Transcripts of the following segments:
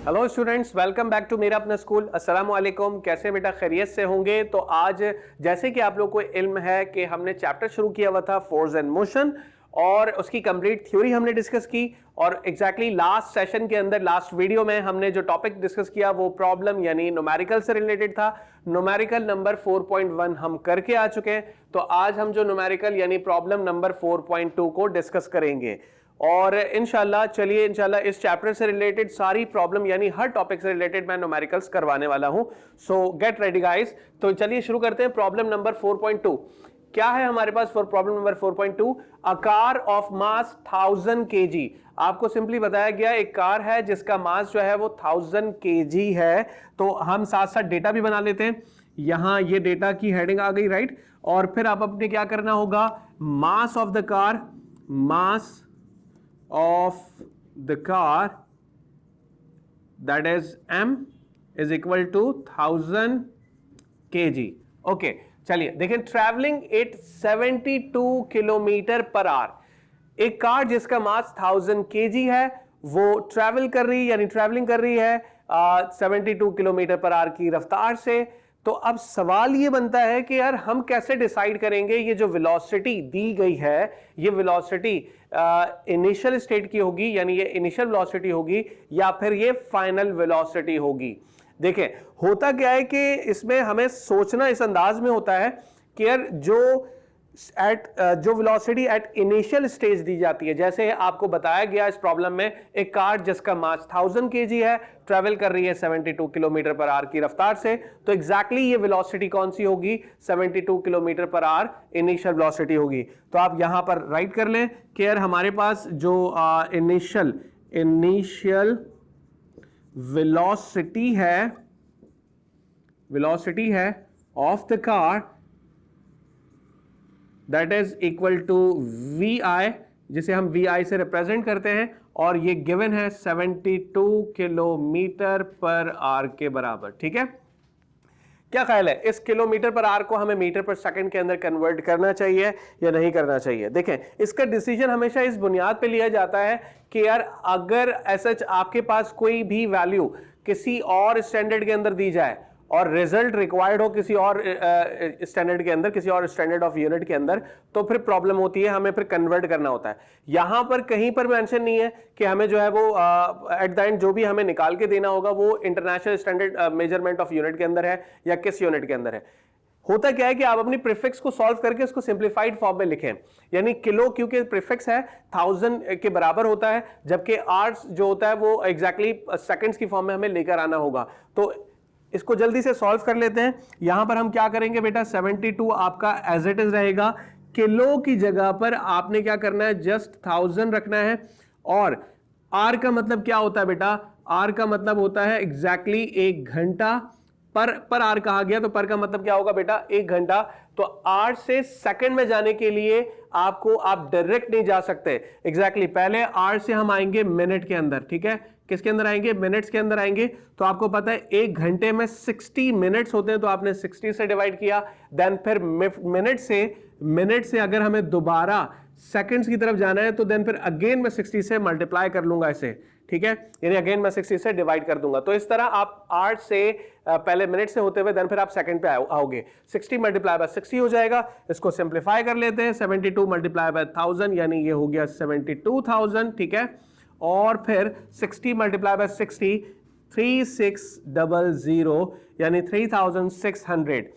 Hello students, welcome back to मेरा अपना school. अस्सलाम वालेकुम। कैसे बेटा, खैरियत से होंगे? तो आज जैसे कि आप लोग को इल्म है कि हमने चैप्टर शुरू किया हुआ था फोर्स एंड मोशन, और उसकी कंप्लीट थ्योरी हमने डिस्कस की। और एग्जैक्टली लास्ट सेशन के अंदर, लास्ट वीडियो में हमने जो टॉपिक डिस्कस किया वो प्रॉब्लम यानी न्यूमेरिकल से रिलेटेड था। न्यूमेरिकल नंबर 4.1 हम करके आ चुके हैं। तो आज हम जो न्यूमेरिकल यानी प्रॉब्लम नंबर 4.2 को डिस्कस करेंगे। और इंशाल्लाह चलिए, इंशाल्लाह इस चैप्टर से रिलेटेड सारी प्रॉब्लम यानी हर टॉपिक से रिलेटेड मैं न्यूमेरिकल्स करवाने वाला हूं। सो गेट रेडी गाइस। तो चलिए शुरू करते हैं। प्रॉब्लम नंबर 4.2 क्या है हमारे पास? For problem number 4.2, a car of mass 1000 kg। आपको सिंपली बताया गया एक कार है जिसका मास जो है वो 1000 kg है। तो हम साथ साथ डेटा भी बना लेते हैं। यहां ये डेटा की हेडिंग आ गई, राइट। और फिर आप अपने क्या करना होगा, mass of the car, mass of the car, that is m, is equal to 1000 kg। Okay, चलिए देखें। Travelling eight 72 kilometre per hour. एक कार जिसका मास 1000 kg है वो ट्रैवल कर रही यानी ट्रैवलिंग कर रही है 72 किलोमीटर पर आवर की रफ्तार से। तो अब सवाल ये बनता है कि यार हम कैसे डिसाइड करेंगे ये जो वेलोसिटी दी गई है, ये वेलोसिटी इनिशियल स्टेट की होगी यानी ये इनिशियल वेलोसिटी होगी या फिर ये फाइनल वेलोसिटी होगी। देखें होता क्या है कि इसमें हमें सोचना इस अंदाज में होता है कि यार जो वेलोसिटी एट इनिशियल स्टेज दी जाती है, जैसे आपको बताया गया इस प्रॉब्लम में, एक कार जिसका मास 1000 kg है ट्रैवल कर रही है 72 किलोमीटर पर आवर की रफ्तार से। तो एग्जैक्टली ये वेलोसिटी कौन सी होगी? 72 kilometre per hour initial velocity होगी। तो आप यहां पर राइट कर लें कि यार हमारे पास जो इनिशियल वेलोसिटी है of the car, that is equal to VI, जिसे हम VI से रिप्रेजेंट करते हैं, और ये गिवन है 72 किलोमीटर पर आवर के बराबर। ठीक है, क्या ख्याल है इस किलोमीटर पर आवर को हमें मीटर पर सेकंड के अंदर कन्वर्ट करना चाहिए या नहीं करना चाहिए? देखें इसका डिसीजन हमेशा इस बुनियाद पे लिया जाता है कि यार अगर ऐसा आपके पास कोई भी वैल्यू किसी और स्टैंडर्ड के अंदर दी जाए और रिजल्ट रिक्वायर्ड हो किसी और स्टैंडर्ड के अंदर, किसी और स्टैंडर्ड ऑफ यूनिट के अंदर, तो फिर प्रॉब्लम होती है, हमें फिर कन्वर्ट करना होता है। यहां पर कहीं पर मेंशन नहीं है कि हमें जो है वो एट द एंड जो भी हमें निकाल के देना होगा वो international standard measurement of unit के अंदर है या किस यूनिट के अंदर है। होता क्या है कि आप अपनी प्रीफिक्स को सॉल्व करके उसको सिंप्लीफाइड फॉर्म में लिखें, यानी किलो क्योंकि प्रीफिक्स है 1000 के बराबर होता है, जबकि आवर्स जो होता है वो एग्जैक्टली सेकंड्स की फॉर्म में हमें लेकर आना होगा। तो इसको जल्दी से सॉल्व कर लेते हैं। यहां पर हम क्या करेंगे बेटा, 72 आपका एज इट इज रहेगा। किलो की जगह पर आपने क्या करना है, जस्ट 1000 रखना है। और आर का मतलब क्या होता है बेटा? आर का मतलब होता है एग्जैक्टली 1 घंटा। पर आर कहा गया तो पर का मतलब क्या होगा बेटा? 1 घंटा। तो आर से सेकंड में जाने के लिए आप डायरेक्ट नहीं जा सकते। एग्जैक्टली पहले आर से हम आएंगे मिनट के अंदर। ठीक है, किसके अंदर आएंगे? मिनट्स के अंदर आएंगे। तो आपको पता है 1 घंटे में 60 मिनट्स होते हैं, तो आपने 60 से डिवाइड किया। देन फिर मिनट से अगर हमें दोबारा सेकंड्स की तरफ जाना है तो देन फिर अगेन मैं 60 से मल्टीप्लाई कर लूंगा इसे। ठीक है, यानी अगेन मैं 60 से डिवाइड कर दूंगा। तो इस तरह आप 8 से पहले मिनट से होते हुए देन फिर आप सेकंड पे आओगे। 60 मल्टीप्लाई बाय 60 हो जाएगा। इसको सिंप्लीफाई कर लेते हैं। 72 मल्टीप्लाई बाय 1000 यानी ये हो गया 72,000। ठीक है, और फिर 60 मल्टीप्लाई बाय 60 3600 यानी 3600।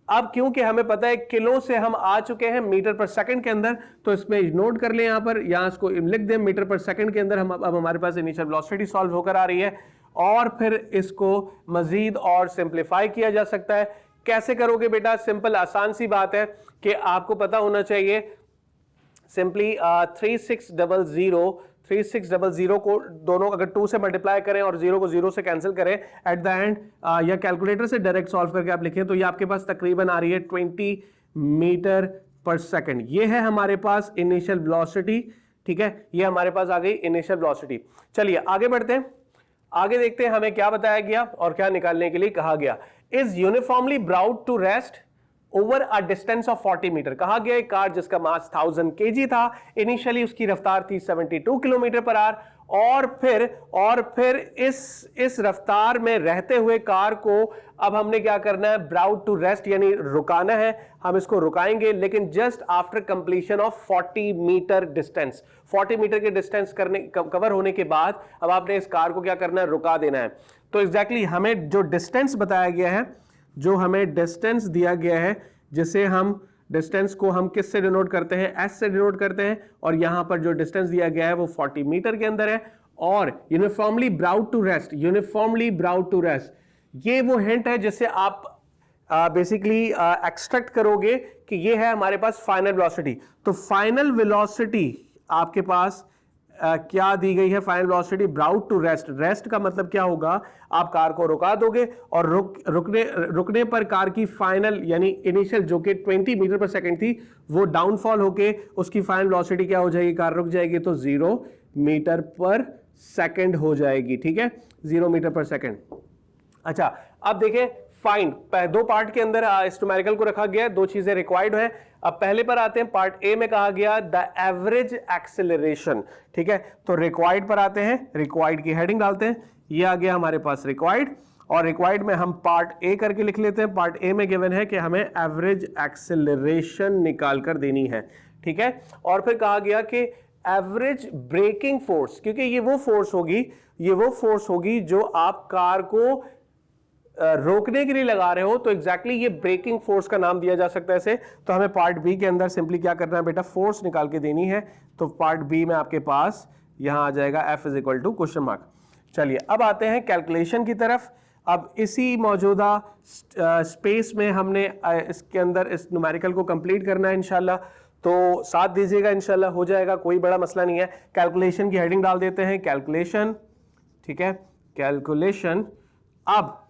अब क्योंकि हमें पता है किलो से हम आ चुके हैं मीटर पर सेकंड के अंदर, तो इसमें नोट कर लें, यहां इसको लिख दें मीटर पर सेकंड के अंदर। अब हमारे पास इनिशियल वेलोसिटी सॉल्व होकर आ रही है, और फिर इसको मजीद और सिंप्लीफाई किया जा सकता है। कैसे करोगे बेटा? सिंपल, आसान सी बात है कि आपको पता होना चाहिए सिंपली 3600 को दोनों अगर 2 से मल्टीप्लाई करें और 0 को 0 से कैंसिल करें एट द एंड, या कैलकुलेटर से डायरेक्ट सॉल्व करके आप लिखें, तो ये आपके पास तकरीबन आ रही है 20 मीटर पर सेकंड। ये है हमारे पास इनिशियल वेलोसिटी। ठीक है, ये हमारे पास आ गई इनिशियल वेलोसिटी। चलिए आगे बढ़ते हैं, आगे देखते हैं हमें क्या बताया गया और क्या निकालने के लिए कहा गया। Is uniformly brought to rest over a distance of 40 metre. कहा गया एक कार जिसका मास 1000 kg था, इनिशियली उसकी रफ्तार थी 72 किलोमीटर पर आवर, और फिर इस रफ्तार में रहते हुए कार को अब हमने क्या करना है, ब्राउट टू रेस्ट यानी रुकाना है। हम इसको रुकाएंगे लेकिन just after completion of 40 metre distance. 40 metre के डिस्टेंस कवर होने के बाद अब आपने इस कार को क्या करना है, रुका देना है। तो एग्जैक्टली हमें जो डिस्टेंस बताया गया है, जो हमें डिस्टेंस दिया गया है, जिसे हम डिस्टेंस को हम किस से डिनोट करते हैं, एस से डिनोट करते हैं, और यहां पर जो डिस्टेंस दिया गया है वो 40 मीटर के अंदर है। और uniformly brought to rest, uniformly brought to rest, ये वो हिंट है जिससे आप बेसिकली एक्सट्रैक्ट करोगे कि ये है हमारे पास फाइनल वेलोसिटी। तो फाइनल वेलोसिटी आपके पास क्या दी गई है, final velocity brought to rest. Rest का मतलब क्या होगा, आप कार को रुका दोगे और रुकने पर कार की फाइनल यानी इनिशियल जो कि 20 मीटर पर सेकंड थी वो डाउनफॉल होके उसकी फाइनल वेलोसिटी क्या हो जाएगी, कार रुक जाएगी तो 0 मीटर पर सेकंड हो जाएगी। ठीक है, 0 मीटर पर सेकंड। अच्छा, अब देखें फाइंड, दो पार्ट के अंदर इस न्यूमेरिकल को रखा गया है, दो चीजें रिक्वायर्ड है। अब पहले पर आते हैं, पार्ट ए में कहा गया द एवरेज एक्सेलरेशन। ठीक है, तो रिक्वायर्ड पर आते हैं, रिक्वायर्ड की हेडिंग डालते हैं, ये आ गया हमारे पास रिक्वायर्ड, और रिक्वायर्ड में हम पार्ट ए करके लिख लेते हैं। पार्ट ए में गिवन है कि हमें एवरेज एक्सेलरेशन निकाल कर देनी है। ठीक है, और फिर कहा गया कि एवरेज ब्रेकिंग फोर्स, क्योंकि ये वो फोर्स होगी जो आप कार को रोकने के लिए लगा रहे हो, तो एग्जैक्टली ये ब्रेकिंग फोर्स का नाम दिया जा सकता है इसे। तो हमें पार्ट बी के अंदर सिंपली क्या करना है बेटा, फोर्स निकाल के देनी है। तो पार्ट बी में आपके पास यहां आ जाएगा F is equal to question mark. चलिए अब आते हैं कैलकुलेशन की तरफ। अब इसी मौजूदा स्पेस में हमने इसके अंदर इस न्यूमेरिकल को कंप्लीट करना है इंशाल्लाह, तो साथ दीजिएगा, इंशाल्लाह हो जाएगा, कोई बड़ा मसला नहीं है। कैलकुलेशन की हेडिंग डाल देते हैं, कैलकुलेशन। ठीक है, कैलकुलेशन। अब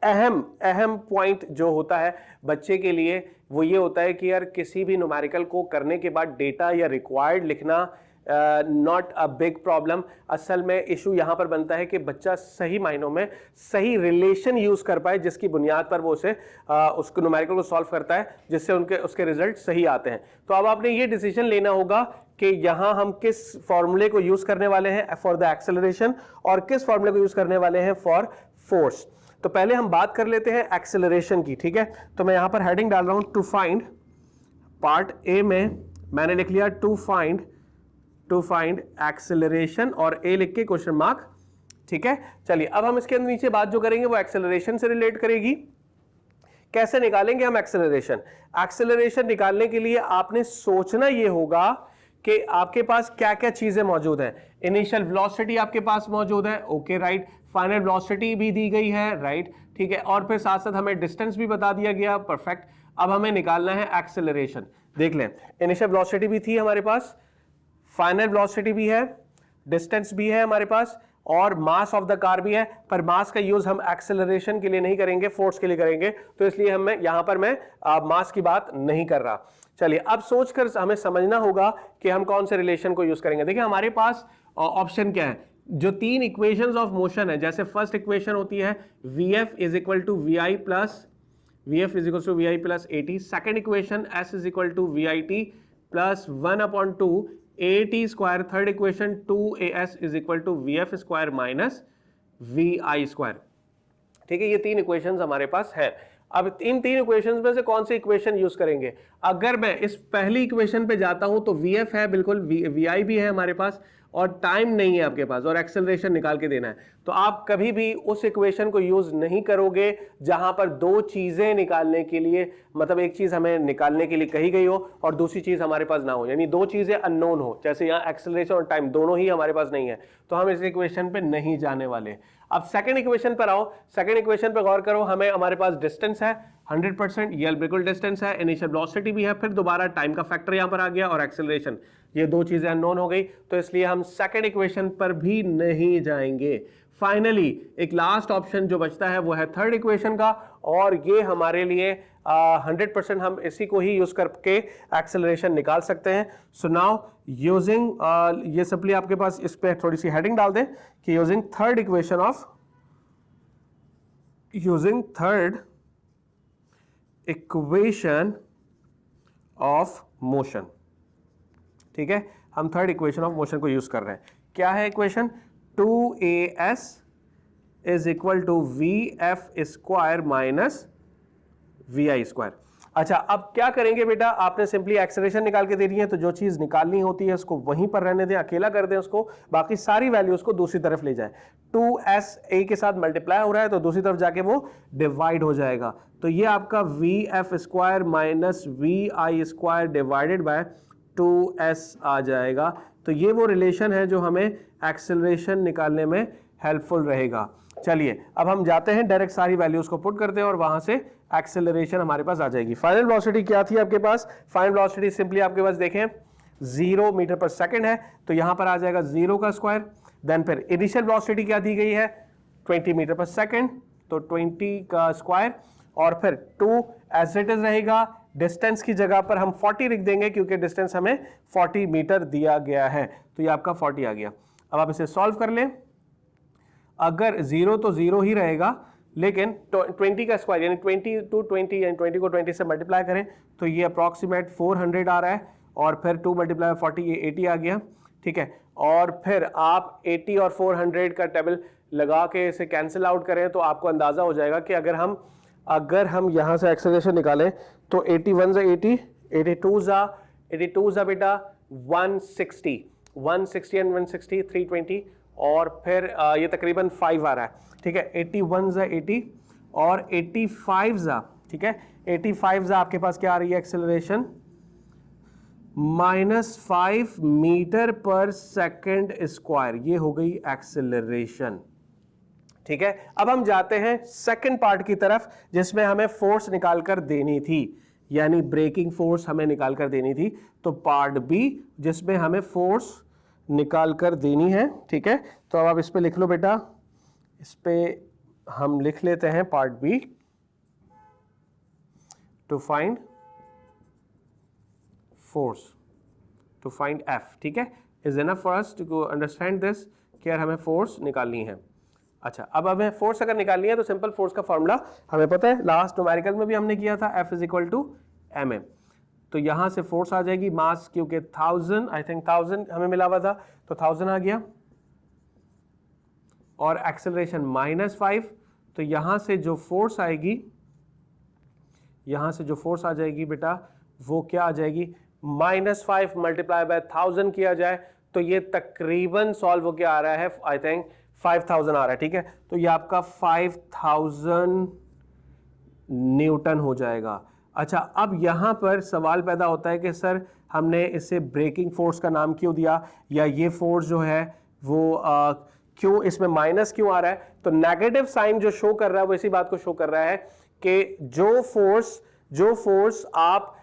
अहम पॉइंट जो होता है बच्चे के लिए वो ये होता है कि यार किसी भी न्यूमेरिकल को करने के बाद डेटा या रिक्वायर्ड लिखना नॉट अ बिग प्रॉब्लम। असल में इशू यहां पर बनता है कि बच्चा सही मायनों में सही रिलेशन यूज कर पाए जिसकी बुनियाद पर वो उसे उसको न्यूमेरिकल को सॉल्व करता है, जिससे उसके रिजल्ट सही आते हैं। तो अब आपने ये डिसीजन लेना होगा कि यहां हम किस फॉर्मूले को यूज करने वाले हैं फॉर द एक्सेलरेशन और किस फॉर्मूले को यूज करने वाले हैं फॉर फोर्स। तो पहले हम बात कर लेते हैं एक्सेलरेशन की। ठीक है, तो मैं यहां पर हेडिंग डाल रहा हूं टू फाइंड, पार्ट ए में मैंने लिख लिया टू फाइंड एक्सेलरेशन और ए लिख के क्वेश्चन मार्क। ठीक है, चलिए अब हम इसके अंदर नीचे बात जो करेंगे वो एक्सेलरेशन से रिलेट करेगी। कैसे निकालेंगे हम एक्सेलरेशन? एक्सेलरेशन निकालने के लिए आपने सोचना ये होगा कि आपके पास क्या क्या चीजें मौजूद हैं। इनिशियल वेलोसिटी आपके पास मौजूद है, ओके राइट, फाइनल वेलोसिटी भी दी गई है, राइट, ठीक है, और फिर साथ साथ हमें डिस्टेंस भी बता दिया गया, परफेक्ट। अब हमें निकालना है एक्सेलरेशन। देख लें, इनिशियल वेलोसिटी भी थी हमारे पास, फाइनल वेलोसिटी भी है, डिस्टेंस भी है हमारे पास, और मास ऑफ द कार भी है, पर मास का यूज हम एक्सेलरेशन के लिए नहीं करेंगे, फोर्स के लिए करेंगे, तो इसलिए यहां पर मैं मास की बात नहीं कर रहा। चलिए अब सोचकर हमें समझना होगा कि हम कौन से रिलेशन को यूज करेंगे। देखिए हमारे पास ऑप्शन क्या है, जो तीन इक्वेशंस ऑफ मोशन है, जैसे फर्स्ट इक्वेशन होती है Vf is equal to VI plus AT, second equation S is equal to VIT plus 1/2 AT square, third equation 2AS is equal to VF square minus VI square. ठीक है, ये तीन equations हमारे पास है। अब इन तीन इक्वेशंस में से कौन सी इक्वेशन यूज करेंगे? अगर मैं इस पहली इक्वेशन पे जाता हूं तो VF है बिल्कुल, VI भी है हमारे पास, और टाइम नहीं है आपके पास, और एक्सेलरेशन निकाल के देना है। तो आप कभी भी उस इक्वेशन को यूज नहीं करोगे जहां पर दो चीजें निकालने के लिए, मतलब एक चीज हमें निकालने के लिए कही गई हो और दूसरी चीज हमारे पास ना हो, यानी दो चीजें अननोन हो, जैसे यहाँ एक्सेलरेशन और टाइम दोनों ही हमारे पास नहीं है, तो हम इस इक्वेशन पे नहीं जाने वाले। अब सेकंड इक्वेशन पर आओ, सेकंड इक्वेशन पर गौर करो, हमारे पास डिस्टेंस है 100%, ये बिल्कुल डिस्टेंस है, इनिशियल वेलोसिटी भी है, फिर दोबारा टाइम का फैक्टर यहां पर आ गया, और एक्सेलरेशन, ये दो चीजें अननोन हो गई, तो इसलिए हम सेकंड इक्वेशन पर भी नहीं जाएंगे। फाइनली एक लास्ट ऑप्शन जो बचता है वो है थर्ड इक्वेशन का, और ये हमारे लिए 100% हम इसी को ही यूज करके एक्सेलरेशन निकाल सकते हैं। सो नाउ यूजिंग ये सिंपली आपके पास इस पे थोड़ी सी हेडिंग डाल दें कि using third equation of motion. ठीक है, हम थर्ड इक्वेशन ऑफ मोशन को यूज कर रहे हैं। क्या है equation? 2as is equal to vf square minus vi square. अच्छा, अब क्या करेंगे बेटा, आपने सिंपली एक्सेलरेशन निकाल के दे दी है, तो जो चीज निकालनी होती है उसको वहीं पर रहने दें, अकेला कर दें उसको, बाकी सारी वैल्यूज को दूसरी तरफ ले जाएं। 2s a के साथ मल्टीप्लाई हो रहा है तो दूसरी तरफ जाके वो डिवाइड हो जाएगा, तो ये आपका vf square minus vi square divided by 2s आ जाएगा। तो ये वो रिलेशन है जो हमें एक्सेलरेशन निकालने में हेल्पफुल रहेगा। चलिए अब हम जाते हैं, डायरेक्ट सारी वैल्यूज को पुट करते हैं और वहां से एक्सेलरेशन हमारे पास आ जाएगी। फाइनल वेलोसिटी क्या थी आपके पास? फाइनल वेलोसिटी सिंपली आपके पास देखें 0 मीटर पर सेकंड है, तो यहां पर आ जाएगा 0 का स्क्वायर। देन फिर इनिशियल वेलोसिटी क्या दी गई है? 20 मीटर पर सेकंड, तो 20 का स्क्वायर, और फिर 2 एज इट इज रहेगा। डिस्टेंस की जगह पर हम 40 लिख देंगे क्योंकि डिस्टेंस हमें 40 मीटर दिया गया है, तो ये आपका 40 आ गया। अब आप इसे सॉल्व कर लें। अगर 0 तो 0 ही रहेगा, लेकिन 20 का स्क्वायर यानी 20 टू 20 यानी 20 को 20 से मल्टीप्लाई करें तो ये अप्रॉक्सीमेट 400 आ रहा है, और फिर 2 मल्टीप्लाई 40 ये 80 आ गया, ठीक है। और फिर आप 80 और 400 का टेबल लगा के इसे कैंसिल आउट करें तो आपको अंदाजा हो जाएगा कि अगर हम यहाँ से एक्सेलरेशन निकालें तो 81 जा 80, 82 जा बेटा 160 एंड 160 320, और फिर ये तकरीबन 5 आ रहा है, ठीक है। 81 जा 80 और 85 जा, ठीक है, 85 जा आपके पास क्या आ रही है एक्सेलरेशन? -5 मीटर पर सेकंड स्क्वायर, ये हो गई एक्सेलरेशन, ठीक है। अब हम जाते हैं सेकंड पार्ट की तरफ जिसमें हमें फोर्स निकालकर देनी थी, यानी ब्रेकिंग फोर्स हमें निकालकर देनी थी। तो पार्ट बी जिसमें हमें फोर्स निकाल कर देनी है, ठीक है। तो अब आप इस पे लिख लो बेटा, इस पे हम लिख लेते हैं part B, to find force, to find F, ठीक है। Is enough for us to understand this कि यार हमें फोर्स निकालनी है। अच्छा, अब हमें फोर्स अगर निकालनी है तो सिंपल फोर्स का फॉर्मूला हमें पता है, लास्ट न्यूमेरिकल में भी हमने किया था, F is equal to mm। तो यहां से फोर्स आ जाएगी मास, क्योंकि 1000 आई थिंक 1000 हमें मिला हुआ था, तो 1000 आ गया, और एक्सेलरेशन -5, तो यहां से जो फोर्स आएगी, यहां से जो फोर्स आ जाएगी बेटा वो क्या आ जाएगी? -5 मल्टीप्लाई बाय 1000 किया जाए तो ये तकरीबन सॉल्व हो के आ रहा है, आई थिंक 5000 आ रहा है, ठीक है। तो ये आपका 5000 न्यूटन हो जाएगा। अच्छा, अब यहां पर सवाल पैदा होता है कि सर हमने इसे ब्रेकिंग फोर्स का नाम क्यों दिया, या ये फोर्स जो है वो क्यों इसमें माइनस क्यों आ रहा है? तो नेगेटिव साइन जो शो कर रहा है वो इसी बात को शो कर रहा है कि जो फोर्स आप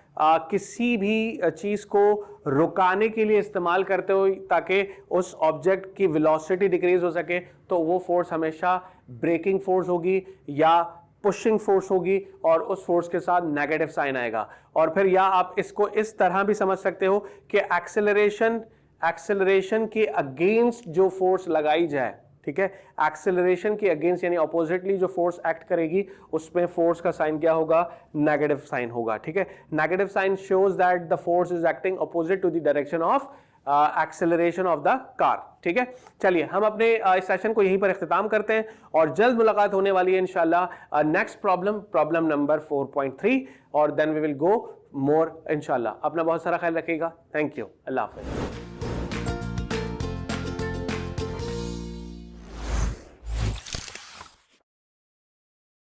किसी भी चीज को रुकाने के लिए इस्तेमाल करते हो ताकि उस ऑब्जेक्ट की वेलोसिटी डिक्रीज हो सके, तो वो फोर्स हमेशा ब्रेकिंग फोर्स होगी या पुशिंग फोर्स होगी, और उस फोर्स के साथ नेगेटिव साइन आएगा। और फिर या आप इसको इस तरह भी समझ सकते हो कि एक्सेलरेशन के अगेंस्ट जो फोर्स लगाई जाए, ठीक है, एक्सेलरेशन के अगेंस्ट यानी ऑपोजिटली जो फोर्स एक्ट करेगी उसमें फोर्स का साइन क्या होगा? नेगेटिव साइन होगा, ठीक है। Negative sign shows that the force is acting opposite to the direction of acceleration of the car, ठीक है। चलिए हम अपने इस सेशन को यहीं पर इख्तिताम करते हैं और जल्द मुलाकात होने वाली है इंशाल्लाह नेक्स्ट प्रॉब्लम नंबर 4.3, और देन वी विल गो मोर इंशाल्लाह। अपना बहुत सारा ख्याल रखिएगा। थैंक यू, अल्लाह हाफिज़।